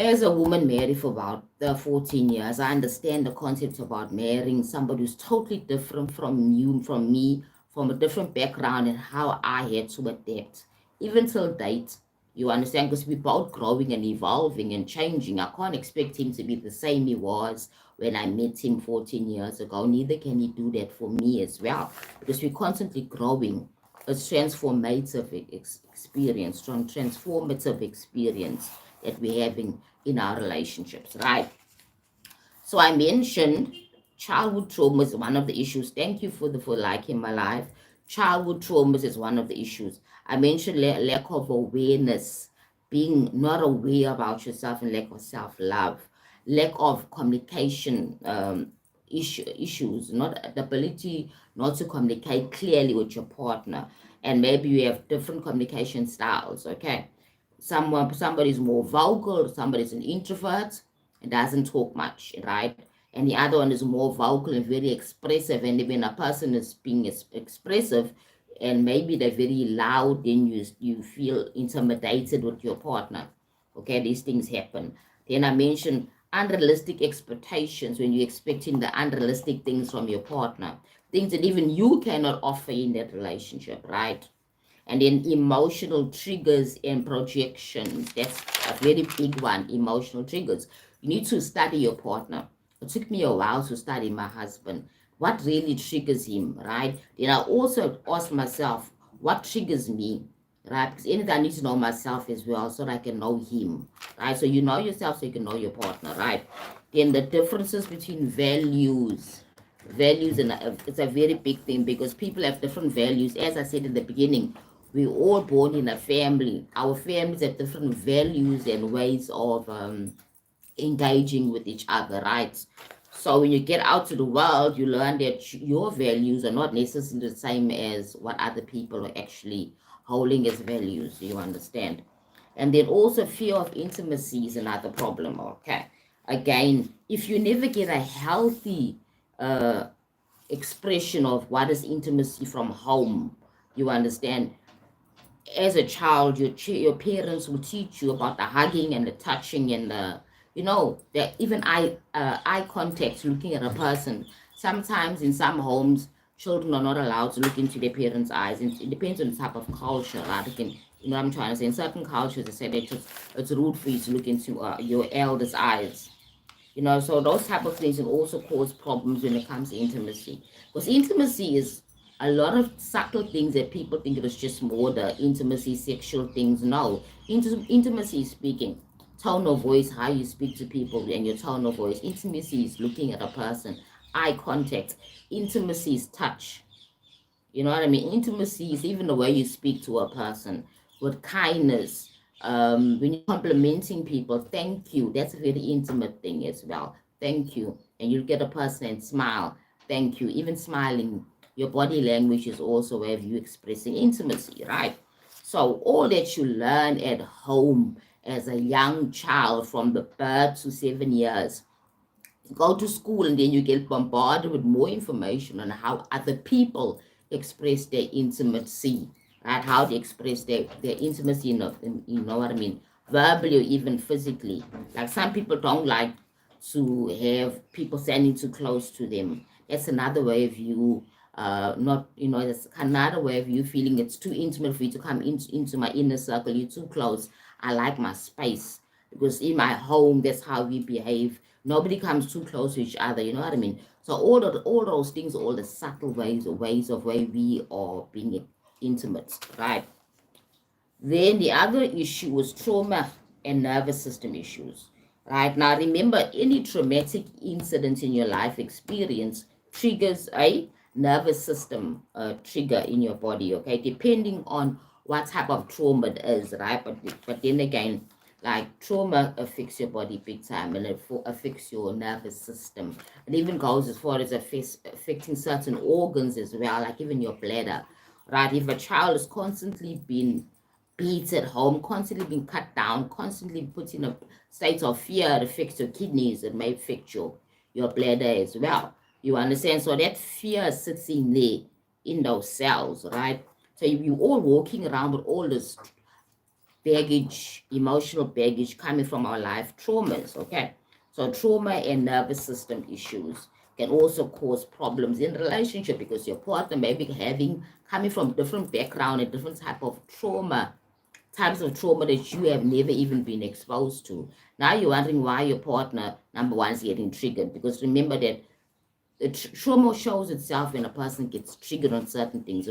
As a woman married for about 14 years, I understand the concept about marrying somebody who's totally different from you, from me, from a different background, and how I had to adapt. Even till date, you understand, because we're both growing and evolving and changing. I can't expect him to be the same he was when I met him 14 years ago. Neither can he do that for me as well, because we're constantly growing. It's transformative experience, transformative experience that we're having in our relationships, right? So I mentioned childhood trauma is one of the issues. Thank you for liking my life. Childhood traumas is one of the issues. I mentioned lack of awareness, being not aware about yourself, and lack of self-love, lack of communication issues, not the ability not to communicate clearly with your partner, and maybe you have different communication styles. Okay, somebody's more vocal, somebody's an introvert and doesn't talk much, right? And the other one is more vocal and very expressive. And when a person is being expressive and maybe they're very loud, then you feel intimidated with your partner. Okay, these things happen. Then I mentioned unrealistic expectations, when you're expecting the unrealistic things from your partner, things that even you cannot offer in that relationship, right? And then emotional triggers and projections. That's a very big one, emotional triggers. You need to study your partner. It took me a while to study my husband. What really triggers him, right? Then I also ask myself, what triggers me, right? Because anything I need to know myself as well so that I can know him, right? So you know yourself so you can know your partner, right? Then the differences between values, and it's a very big thing because people have different values. As I said in the beginning, we're all born in a family. Our families have different values and ways of engaging with each other, right? So when you get out to the world, you learn that your values are not necessarily the same as what other people are actually holding as values. You understand? And then also fear of intimacy is another problem. Okay, again, if you never get a healthy uh, expression of what is intimacy from home, you understand, as a child, your parents will teach you about the hugging and the touching and the, that even eye contact, looking at a person. Sometimes in some homes, children are not allowed to look into their parents' eyes. And it depends on the type of culture, right? It can, you know what I'm trying to say. In certain cultures, they say that it's rude for you to look into your elders' eyes. So those type of things can also cause problems when it comes to intimacy. Because intimacy is a lot of subtle things that people think it is just more the intimacy, sexual things. No, intimacy is speaking, tone of voice, how you speak to people, and your tone of voice. Intimacy is looking at a person, eye contact. Intimacy is touch. You know what I mean? Intimacy is even the way you speak to a person with kindness. When you're complimenting people, thank you. That's a very intimate thing as well. Thank you. And you get a person and smile. Thank you. Even smiling, your body language is also a way of you expressing intimacy, right? So all that you learn at home as a young child from the birth to 7 years, go to school and then you get bombarded with more information on how other people express their intimacy, right? How they express their intimacy, you know what I mean, verbally or even physically. Like some people don't like to have people standing too close to them. That's another way of you not, that's another way of you feeling it's too intimate for you to come into my inner circle. You're too close. I like my space because in my home, that's how we behave. Nobody comes too close to each other. You know what I mean? So all those things, all the subtle ways of way we are being intimate, right? Then the other issue was trauma and nervous system issues. Right now, remember, any traumatic incident in your life experience triggers a nervous system trigger in your body. Okay, depending on what type of trauma it is, right? But then again, like trauma affects your body big time, and it affects your nervous system. It even goes as far as affecting certain organs as well, like even your bladder. Right? If a child is constantly being beat at home, constantly being cut down, constantly put in a state of fear, it affects your kidneys, it may affect your bladder as well. You understand? So that fear sits in there, in those cells, right? So you all walking around with all this baggage, emotional baggage coming from our life traumas, okay? So trauma and nervous system issues can also cause problems in relationship because your partner may be coming from different background and different types of trauma that you have never even been exposed to. Now you're wondering why your partner, number one, is getting triggered, because remember that the trauma shows itself when a person gets triggered on certain things.